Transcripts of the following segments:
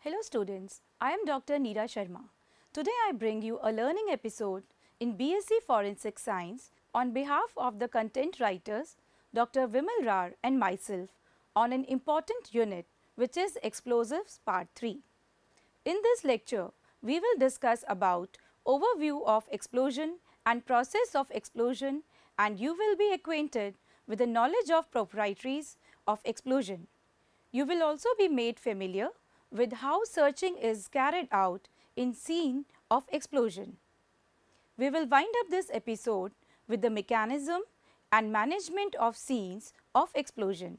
Hello students, I am Dr. Neera Sharma. Today I bring you a learning episode in BSc Forensic Science on behalf of the content writers Dr. Vimal Rar and myself on an important unit which is Explosives Part 3. In this lecture, we will discuss about overview of explosion and process of explosion, and you will be acquainted with the knowledge of proprietaries of explosion. You will also be made familiar with how searching is carried out in scene of explosion. We will wind up this episode with the mechanism and management of scenes of explosion.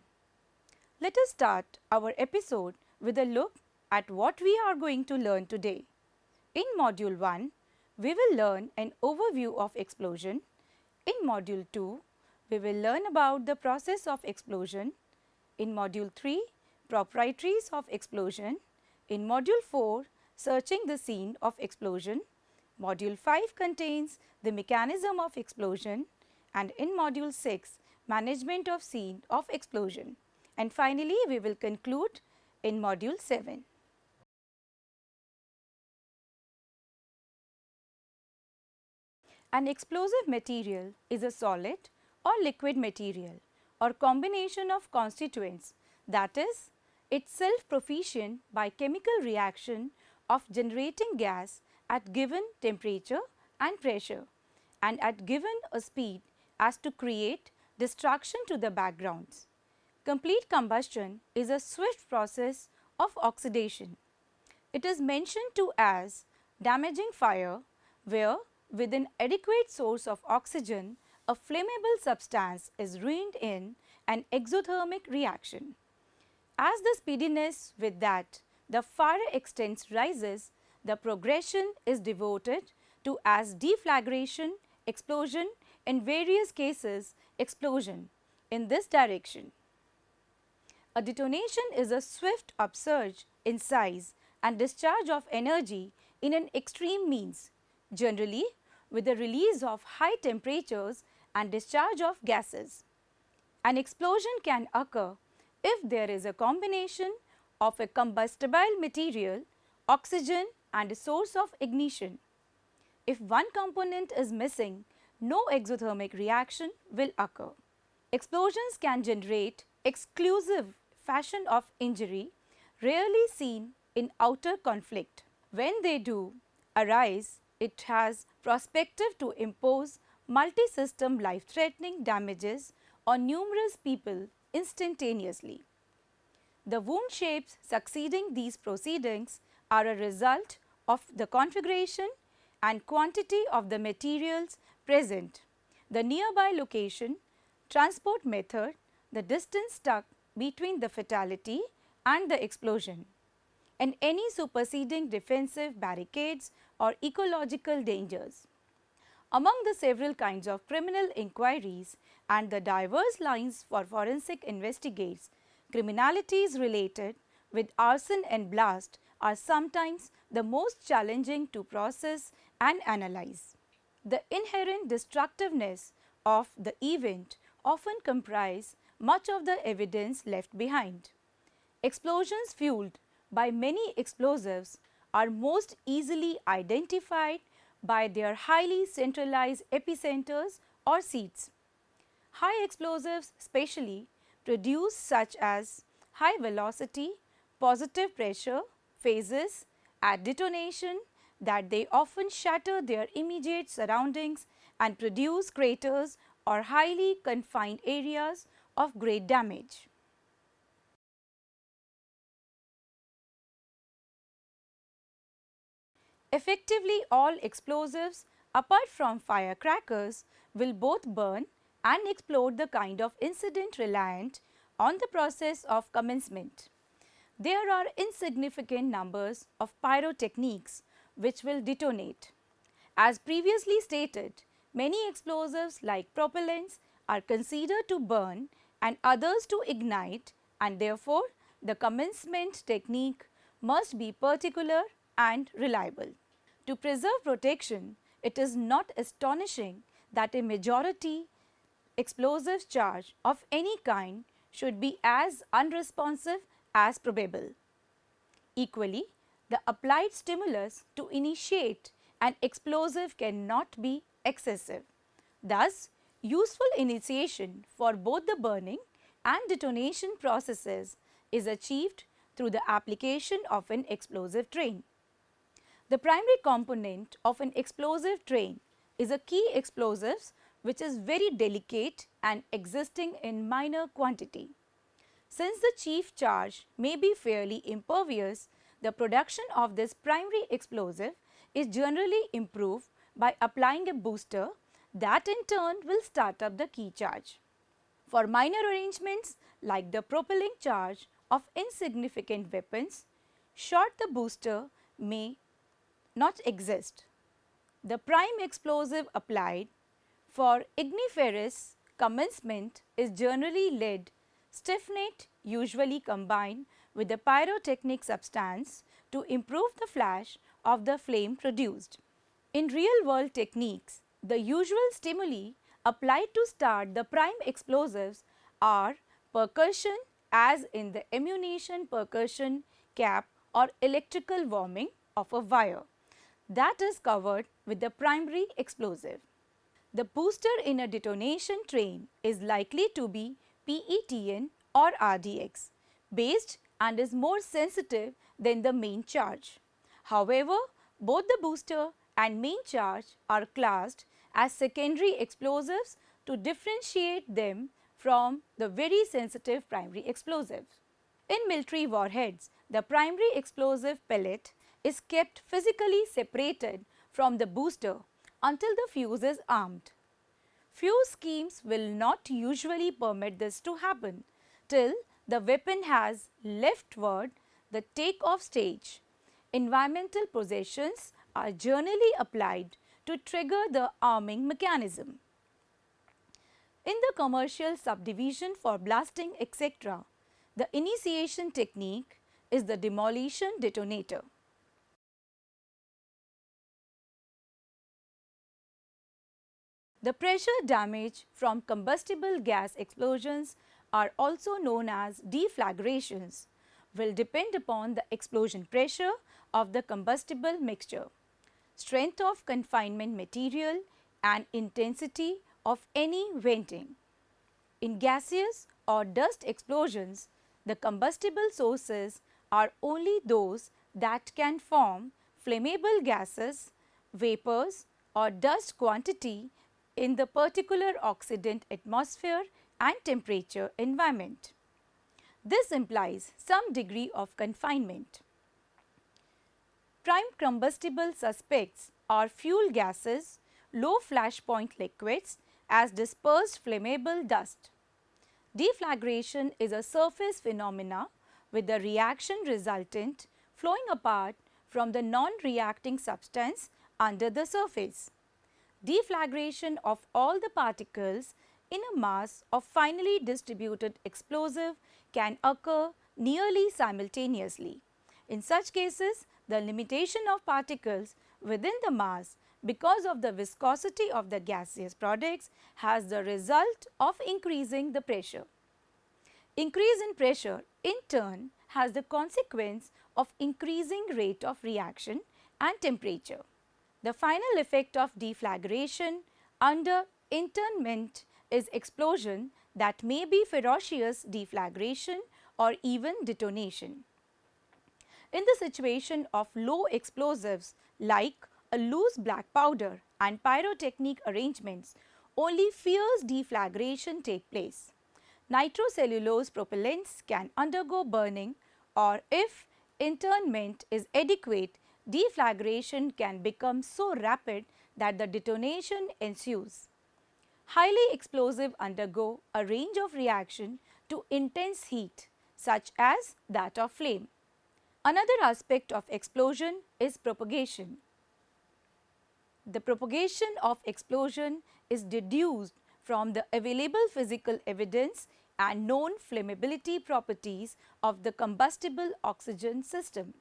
Let us start our episode with a look at what we are going to learn today. In Module 1, we will learn an overview of explosion. In Module 2, we will learn about the process of explosion. In Module 3, proprietaries of explosion. In Module 4, searching the scene of explosion. Module 5 contains the mechanism of explosion, and in Module 6, management of scene of explosion. And finally, we will conclude in Module 7. An explosive material is a solid or liquid material or combination of constituents that is itself proficient by chemical reaction of generating gas at given temperature and pressure and at given a speed as to create destruction to the backgrounds. Complete combustion is a swift process of oxidation. It is mentioned too as damaging fire, where with an adequate source of oxygen, a flammable substance is ruined in an exothermic reaction. As the speediness with that the fire extents rises, the progression is devoted to as deflagration, explosion, in various cases explosion in this direction. A detonation is a swift upsurge in size and discharge of energy in an extreme means, generally with the release of high temperatures and discharge of gases. An explosion can occur if there is a combination of a combustible material, oxygen and a source of ignition. If one component is missing, no exothermic reaction will occur. Explosions can generate exclusive fashion of injury, rarely seen in outer conflict. When they do arise, it has prospective to impose multi-system life-threatening damages on numerous people instantaneously. The wound shapes succeeding these proceedings are a result of the configuration and quantity of the materials present, the nearby location, transport method, the distance stuck between the fatality and the explosion, and any superseding defensive barricades or ecological dangers. Among the several kinds of criminal inquiries and the diverse lines for forensic investigates, criminalities related with arson and blast are sometimes the most challenging to process and analyze. The inherent destructiveness of the event often comprise much of the evidence left behind. Explosions fueled by many explosives are most easily identified by their highly centralized epicenters or seats. High explosives specially produce such as high velocity, positive pressure phases at detonation that they often shatter their immediate surroundings and produce craters or highly confined areas of great damage. Effectively, all explosives apart from firecrackers will both burn and explode, the kind of incident reliant on the process of commencement. There are insignificant numbers of pyrotechniques which will detonate. As previously stated, many explosives like propellants are considered to burn and others to ignite, and therefore the commencement technique must be particular and reliable. To preserve protection, it is not astonishing that a majority explosive charge of any kind should be as unresponsive as probable. Equally, the applied stimulus to initiate an explosive cannot be excessive. Thus, useful initiation for both the burning and detonation processes is achieved through the application of an explosive train. The primary component of an explosive train is a key explosives which is very delicate and existing in minor quantity. Since the chief charge may be fairly impervious, the production of this primary explosive is generally improved by applying a booster that in turn will start up the key charge. For minor arrangements like the propelling charge of insignificant weapons, short the booster may not exist. The prime explosive applied for igniferous commencement is generally lead stiffenate, usually combined with the pyrotechnic substance to improve the flash of the flame produced. In real world techniques, the usual stimuli applied to start the prime explosives are percussion, as in the ammunition percussion cap or electrical warming of a wire that is covered with the primary explosive. The booster in a detonation train is likely to be PETN or RDX based and is more sensitive than the main charge. However, both the booster and main charge are classed as secondary explosives to differentiate them from the very sensitive primary explosives. In military warheads, the primary explosive pellet is kept physically separated from the booster until the fuse is armed. Few schemes will not usually permit this to happen till the weapon has leftward the take-off stage. Environmental possessions are generally applied to trigger the arming mechanism. In the commercial subdivision for blasting etc., the initiation technique is the demolition detonator. The pressure damage from combustible gas explosions are also known as deflagrations, will depend upon the explosion pressure of the combustible mixture, strength of confinement material and intensity of any venting. In gaseous or dust explosions, the combustible sources are only those that can form flammable gases, vapors or dust quantity in the particular oxidant atmosphere and temperature environment. This implies some degree of confinement. Prime combustible suspects are fuel gases, low flash point liquids as dispersed flammable dust. Deflagration is a surface phenomena with the reaction resultant flowing apart from the non-reacting substance under the surface. Deflagration of all the particles in a mass of finely distributed explosive can occur nearly simultaneously. In such cases, the limitation of particles within the mass because of the viscosity of the gaseous products has the result of increasing the pressure. Increase in pressure in turn has the consequence of increasing rate of reaction and temperature. The final effect of deflagration under internment is explosion that may be ferocious deflagration or even detonation. In the situation of low explosives like a loose black powder and pyrotechnic arrangements, only fierce deflagration take place. Nitrocellulose propellants can undergo burning, or if internment is adequate, deflagration can become so rapid that the detonation ensues. Highly explosive undergo a range of reaction to intense heat, such as that of flame. Another aspect of explosion is propagation. The propagation of explosion is deduced from the available physical evidence and known flammability properties of the combustible oxygen system.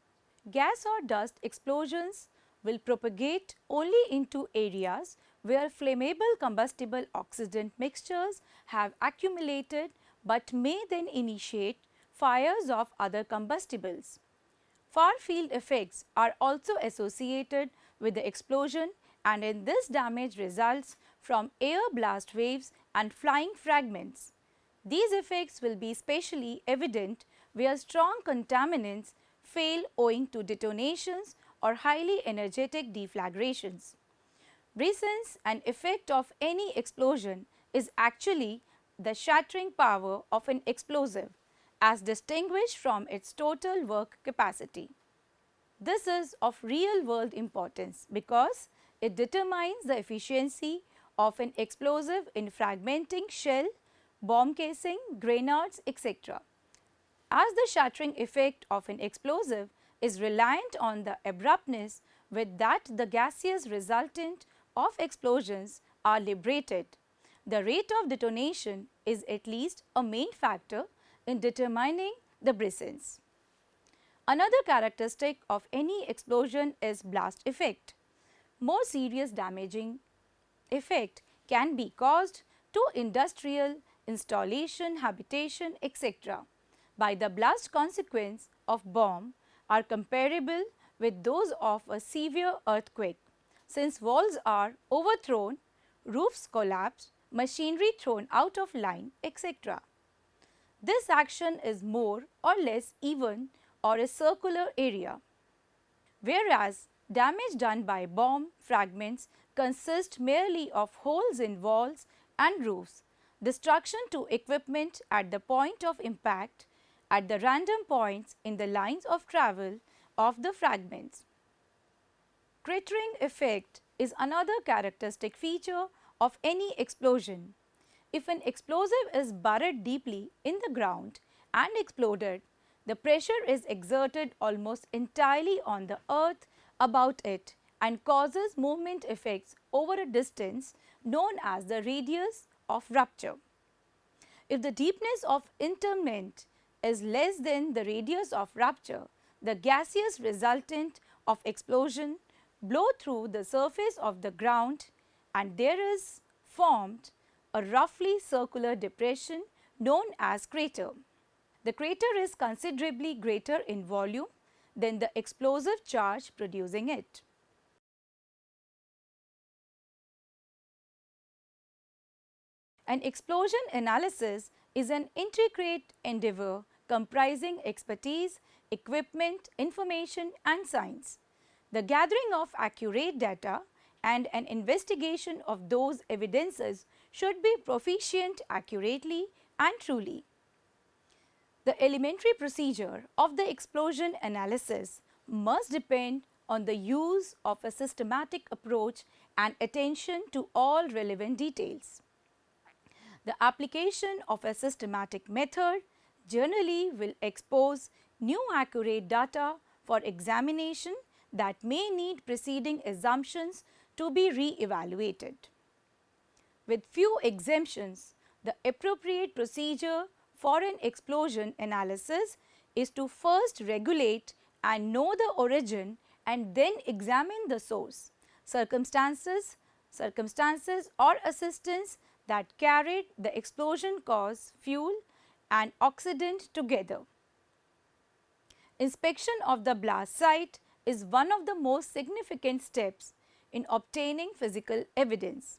Gas or dust explosions will propagate only into areas where flammable combustible oxidant mixtures have accumulated, but may then initiate fires of other combustibles. Far-field effects are also associated with the explosion, and in this damage results from air blast waves and flying fragments. These effects will be especially evident where strong contaminants fail owing to detonations or highly energetic deflagrations. Brisance, an effect of any explosion, is actually the shattering power of an explosive, as distinguished from its total work capacity. This is of real world importance because it determines the efficiency of an explosive in fragmenting shell, bomb casing, grenades, etc. As the shattering effect of an explosive is reliant on the abruptness with that the gases resultant of explosions are liberated, the rate of detonation is at least a main factor in determining the brisance. Another characteristic of any explosion is blast effect. More serious damaging effect can be caused to industrial installation, habitation, etc. by the blast consequence of bomb are comparable with those of a severe earthquake, since walls are overthrown, roofs collapse, machinery thrown out of line, etc. This action is more or less even or a circular area, whereas damage done by bomb fragments consists merely of holes in walls and roofs, destruction to equipment at the point of impact, at the random points in the lines of travel of the fragments. Cratering effect is another characteristic feature of any explosion. If an explosive is buried deeply in the ground and exploded, the pressure is exerted almost entirely on the earth about it and causes movement effects over a distance known as the radius of rupture. If the deepness of interment is less than the radius of rupture, the gases resultant of explosion blow through the surface of the ground and there is formed a roughly circular depression known as crater. The crater is considerably greater in volume than the explosive charge producing it. An explosion analysis is an intricate endeavor comprising expertise, equipment, information and science. The gathering of accurate data and an investigation of those evidences should be proficient accurately and truly. The elementary procedure of the explosion analysis must depend on the use of a systematic approach and attention to all relevant details. The application of a systematic method generally will expose new accurate data for examination that may need preceding assumptions to be re-evaluated. With few exemptions, the appropriate procedure for an explosion analysis is to first regulate and know the origin and then examine the source, circumstances or assistance that carried the explosion cause, fuel and oxidant together. Inspection of the blast site is one of the most significant steps in obtaining physical evidence.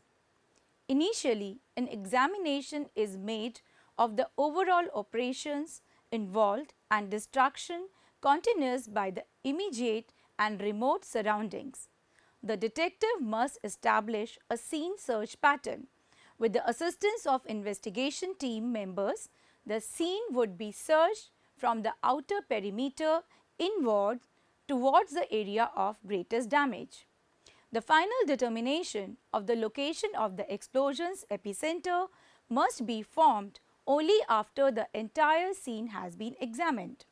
Initially, an examination is made of the overall operations involved and destruction continuous by the immediate and remote surroundings. The detective must establish a scene search pattern with the assistance of investigation team members the scene would be searched from the outer perimeter inward towards the area of greatest damage. The final determination of the location of the explosion's epicenter must be formed only after the entire scene has been examined.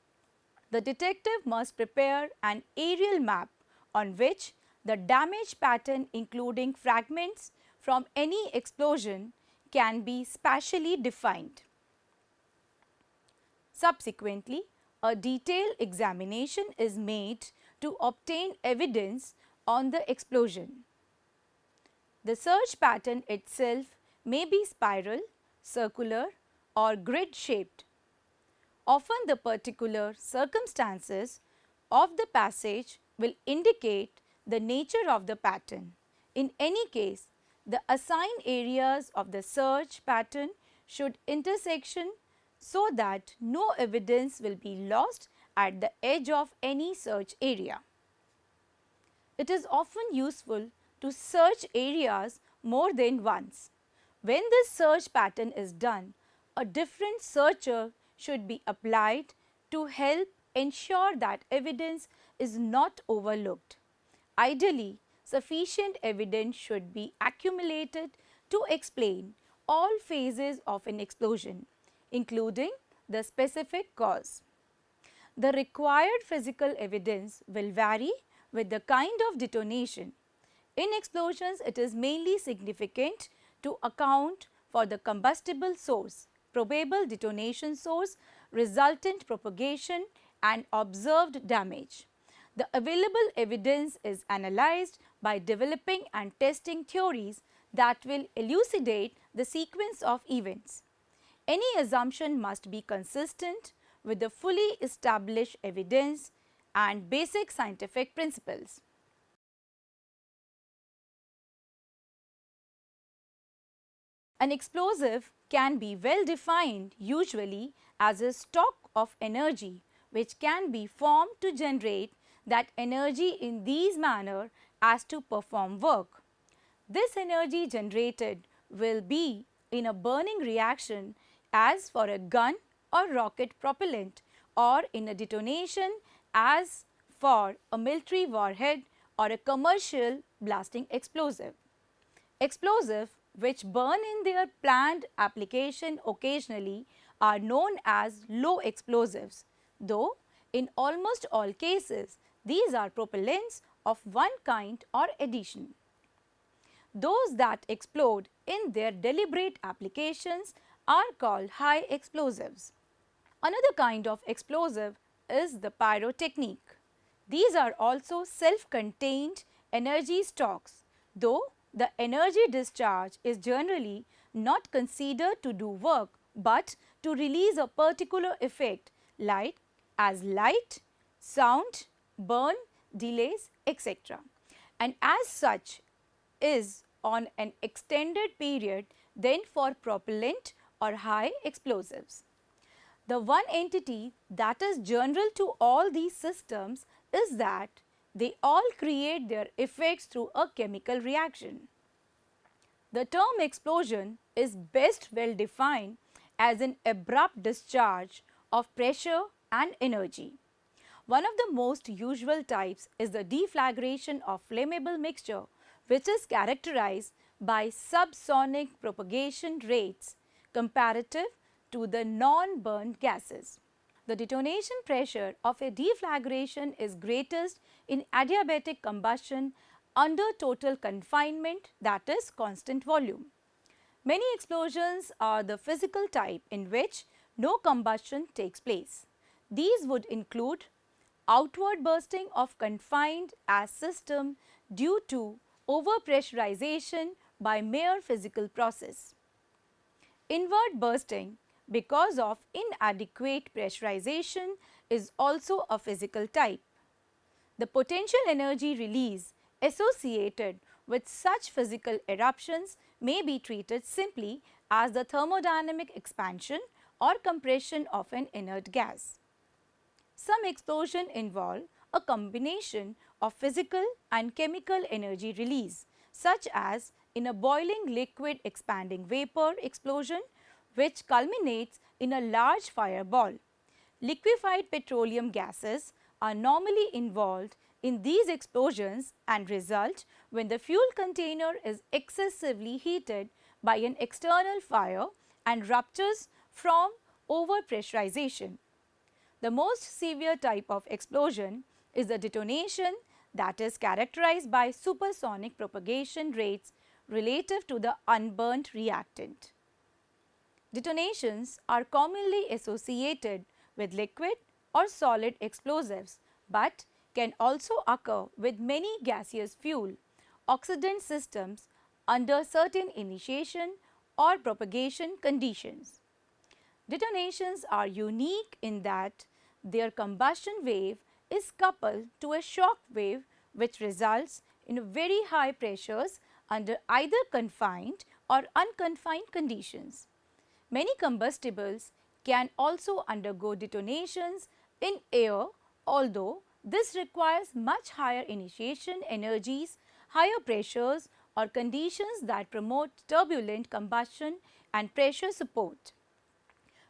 The detective must prepare an aerial map on which the damage pattern, including fragments from any explosion, can be spatially defined. Subsequently, a detailed examination is made to obtain evidence on the explosion. The search pattern itself may be spiral, circular, or grid shaped. Often the particular circumstances of the passage will indicate the nature of the pattern. In any case, the assigned areas of the search pattern should intersection so that no evidence will be lost at the edge of any search area. It is often useful to search areas more than once. When this search pattern is done, a different searcher should be applied to help ensure that evidence is not overlooked. Ideally, sufficient evidence should be accumulated to explain all phases of an explosion, including the specific cause. The required physical evidence will vary with the kind of detonation. In explosions, it is mainly significant to account for the combustible source, probable detonation source, resultant propagation, and observed damage. The available evidence is analyzed by developing and testing theories that will elucidate the sequence of events. Any assumption must be consistent with the fully established evidence and basic scientific principles. An explosive can be well defined usually as a stock of energy which can be formed to generate that energy in these manner as to perform work. This energy generated will be in a burning reaction as for a gun or rocket propellant, or in a detonation as for a military warhead or a commercial blasting explosive. Explosives which burn in their planned application occasionally are known as low explosives, though in almost all cases these are propellants of one kind or addition. Those that explode in their deliberate applications are called high explosives. Another kind of explosive is the pyrotechnique. These are also self-contained energy stocks, though the energy discharge is generally not considered to do work but to release a particular effect like as light, sound, burn, delays, etc. and as such is on an extended period than for propellant or high explosives. The one entity that is general to all these systems is that they all create their effects through a chemical reaction. The term explosion is best well defined as an abrupt discharge of pressure and energy. One of the most usual types is the deflagration of flammable mixture, which is characterized by subsonic propagation rates comparative to the non-burned gases. The detonation pressure of a deflagration is greatest in adiabatic combustion under total confinement, that is constant volume. Many explosions are the physical type in which no combustion takes place. These would include outward bursting of confined as system due to overpressurization by mere physical process. Inward bursting because of inadequate pressurization is also a physical type. The potential energy release associated with such physical eruptions may be treated simply as the thermodynamic expansion or compression of an inert gas. Some explosions involve a combination of physical and chemical energy release, such as in a boiling liquid expanding vapor explosion, which culminates in a large fireball. Liquefied petroleum gases are normally involved in these explosions and result when the fuel container is excessively heated by an external fire and ruptures from overpressurization. The most severe type of explosion is the detonation that is characterized by supersonic propagation rates relative to the unburnt reactant. Detonations are commonly associated with liquid or solid explosives, but can also occur with many gaseous fuel oxidant systems under certain initiation or propagation conditions. Detonations are unique in that their combustion wave is coupled to a shock wave which results in very high pressures under either confined or unconfined conditions. Many combustibles can also undergo detonations in air, although this requires much higher initiation energies, higher pressures or conditions that promote turbulent combustion and pressure support.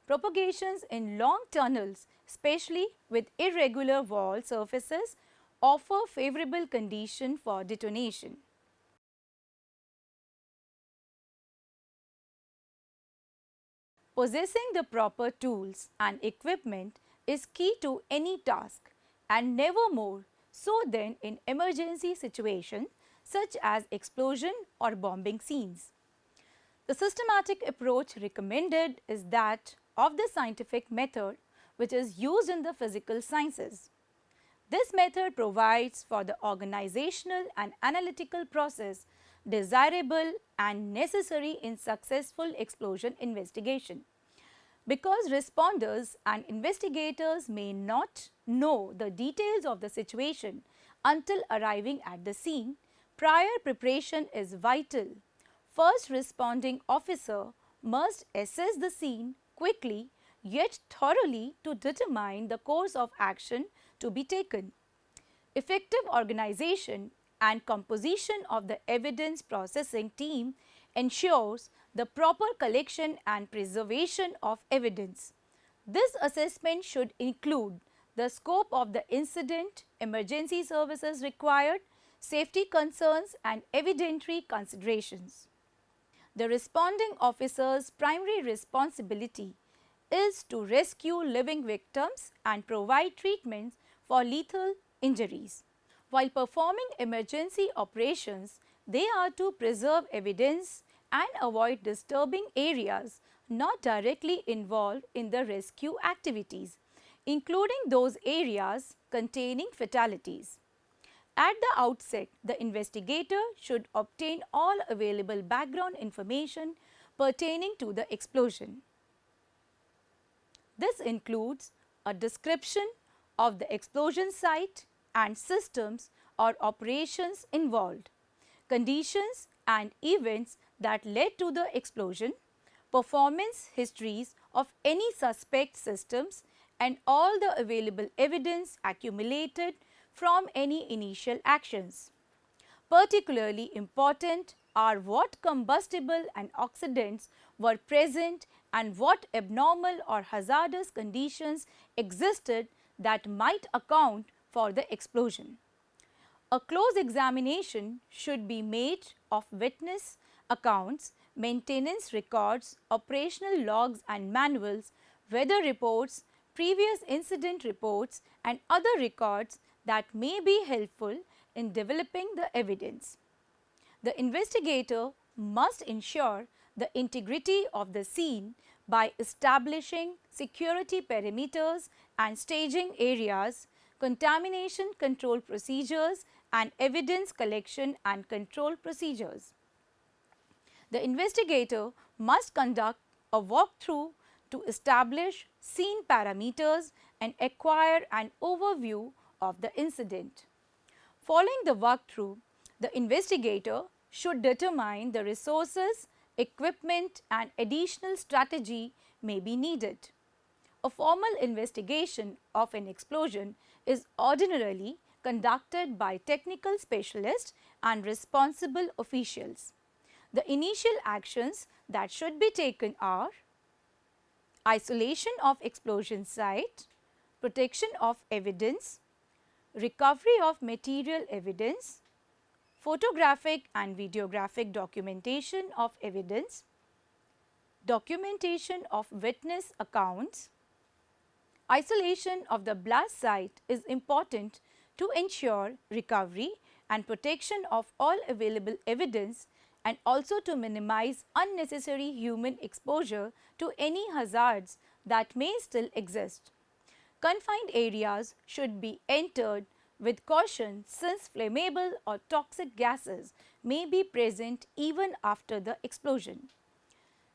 Propagations in long tunnels, especially with irregular wall surfaces, offer favorable condition for detonation. Possessing the proper tools and equipment is key to any task, and never more so than in emergency situations such as explosion or bombing scenes. The systematic approach recommended is that of the scientific method which is used in the physical sciences. This method provides for the organizational and analytical process desirable and necessary in successful explosion investigation. Because responders and investigators may not know the details of the situation until arriving at the scene, prior preparation is vital. First responding officer must assess the scene quickly yet thoroughly to determine the course of action to be taken. Effective organization and composition of the evidence processing team ensures the proper collection and preservation of evidence. This assessment should include the scope of the incident, emergency services required, safety concerns and evidentiary considerations. The responding officer's primary responsibility is to rescue living victims and provide treatments for lethal injuries. While performing emergency operations, they are to preserve evidence and avoid disturbing areas not directly involved in the rescue activities, including those areas containing fatalities. At the outset, the investigator should obtain all available background information pertaining to the explosion. This includes a description of the explosion site and systems or operations involved, conditions and events that led to the explosion, performance histories of any suspect systems and all the available evidence accumulated from any initial actions. Particularly important are what combustible and oxidants were present and what abnormal or hazardous conditions existed that might account for the explosion. A close examination should be made of witness accounts, maintenance records, operational logs and manuals, weather reports, previous incident reports and other records that may be helpful in developing the evidence. The investigator must ensure the integrity of the scene by establishing security perimeters and staging areas, contamination control procedures and evidence collection and control procedures. The investigator must conduct a walkthrough to establish scene parameters and acquire an overview of the incident. Following the walkthrough, the investigator should determine the resources, equipment and additional strategy may be needed. A formal investigation of an explosion is ordinarily conducted by technical specialists and responsible officials. The initial actions that should be taken are isolation of explosion site, protection of evidence, recovery of material evidence, photographic and videographic documentation of evidence, documentation of witness accounts. Isolation of the blast site is important to ensure recovery and protection of all available evidence and also to minimize unnecessary human exposure to any hazards that may still exist. Confined areas should be entered with caution since flammable or toxic gases may be present even after the explosion.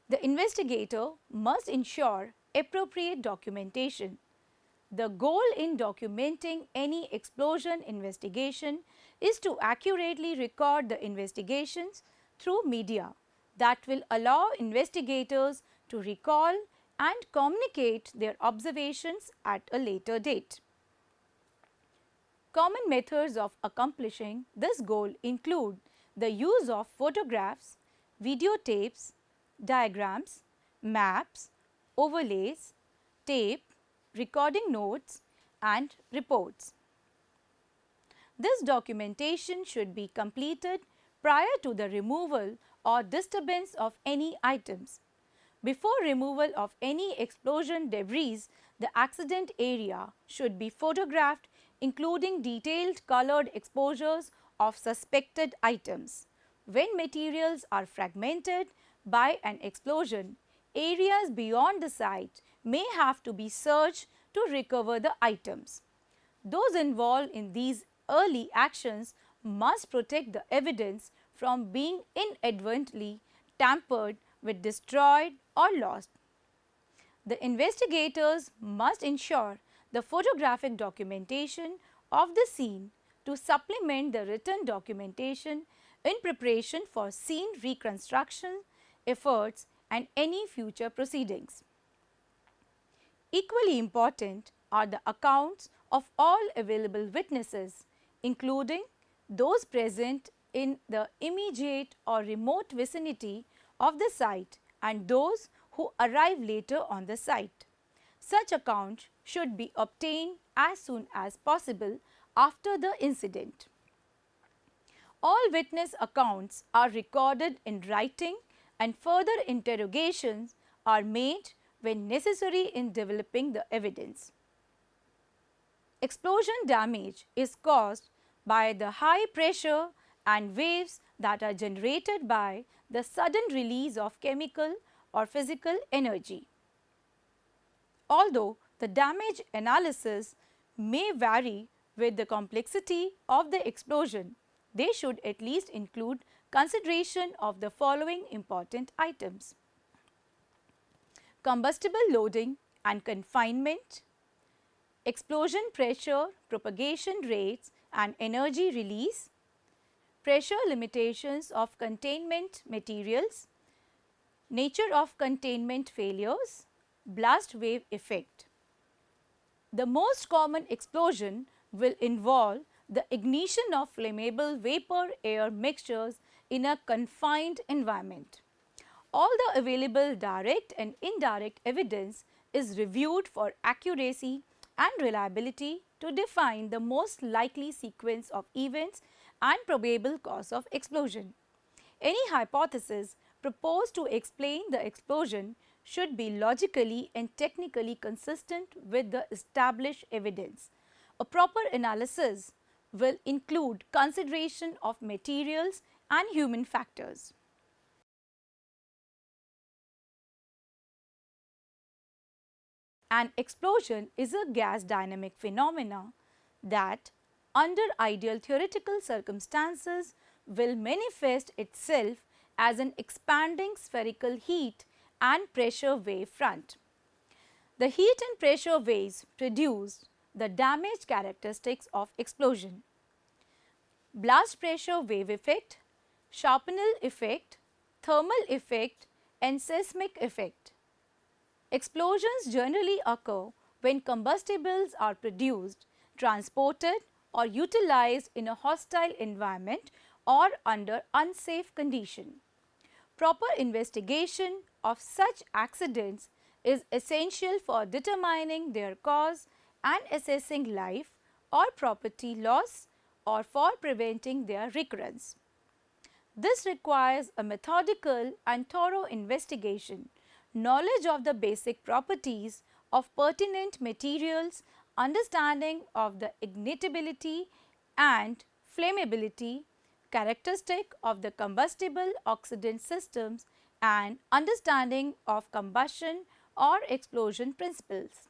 The investigator must ensure appropriate documentation. The goal in documenting any explosion investigation is to accurately record the investigations through media that will allow investigators to recall and communicate their observations at a later date. Common methods of accomplishing this goal include the use of photographs, videotapes, diagrams, maps, overlays, tape, recording notes and reports. This documentation should be completed prior to the removal or disturbance of any items. Before removal of any explosion debris, the accident area should be photographed including detailed colored exposures of suspected items. When materials are fragmented by an explosion, areas beyond the site may have to be searched to recover the items. Those involved in these early actions must protect the evidence from being inadvertently tampered with, destroyed or lost. The investigators must ensure the photographic documentation of the scene to supplement the written documentation in preparation for scene reconstruction efforts and any future proceedings. Equally important are the accounts of all available witnesses, including those present in the immediate or remote vicinity of the site and those who arrive later on the site. Such accounts should be obtained as soon as possible after the incident. All witness accounts are recorded in writing and further interrogations are made when necessary in developing the evidence. Explosion damage is caused by the high pressure and waves that are generated by the sudden release of chemical or physical energy. Although the damage analysis may vary with the complexity of the explosion, they should at least include consideration of the following important items: combustible loading and confinement, explosion pressure, propagation rates and energy release, pressure limitations of containment materials, nature of containment failures, blast wave effect. The most common explosion will involve the ignition of flammable vapor-air mixtures in a confined environment. All the available direct and indirect evidence is reviewed for accuracy and reliability to define the most likely sequence of events and probable cause of explosion. Any hypothesis proposed to explain the explosion should be logically and technically consistent with the established evidence. A proper analysis will include consideration of materials and human factors. An explosion is a gas dynamic phenomena that, under ideal theoretical circumstances, will manifest itself as an expanding spherical heat and pressure wave front. The heat and pressure waves produce the damage characteristics of explosion: blast pressure wave effect, sharpenal effect, thermal effect and seismic effect. Explosions generally occur when combustibles are produced, transported or utilized in a hostile environment or under unsafe condition. Proper investigation of such accidents is essential for determining their cause and assessing life or property loss or for preventing their recurrence. This requires a methodical and thorough investigation, knowledge of the basic properties of pertinent materials, understanding of the ignitability and flammability characteristic of the combustible oxidant systems, and understanding of combustion or explosion principles.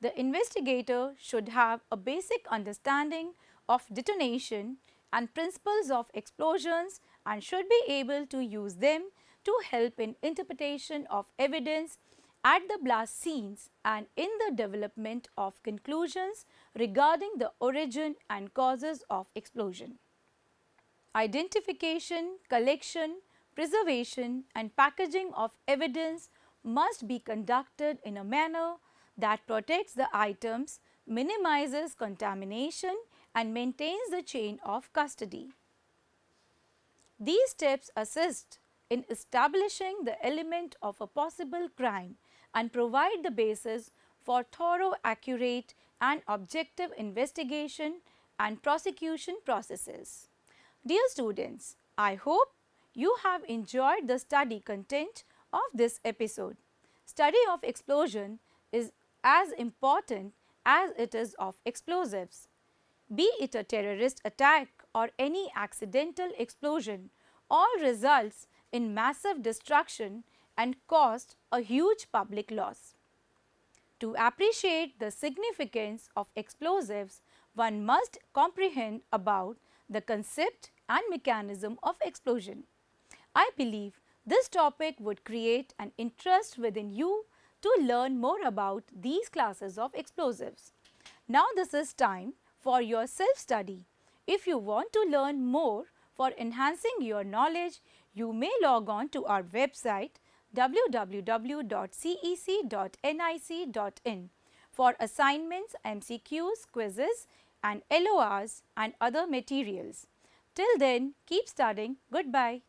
The investigator should have a basic understanding of detonation and principles of explosions and should be able to use them to help in interpretation of evidence at the blast scenes and in the development of conclusions regarding the origin and causes of explosion. Identification, collection, preservation and packaging of evidence must be conducted in a manner that protects the items, minimizes contamination and maintains the chain of custody. These steps assist in establishing the element of a possible crime and provide the basis for thorough, accurate and objective investigation and prosecution processes. Dear students, I hope you have enjoyed the study content of this episode. Study of explosion is as important as it is of explosives. Be it a terrorist attack or any accidental explosion, all results in massive destruction and cost a huge public loss. To appreciate the significance of explosives, one must comprehend about the concept and mechanism of explosion. I believe this topic would create an interest within you to learn more about these classes of explosives. Now this is time for your self-study. If you want to learn more for enhancing your knowledge, you may log on to our website www.cec.nic.in for assignments, MCQs, quizzes and LORs and other materials. Till then, keep studying. Goodbye.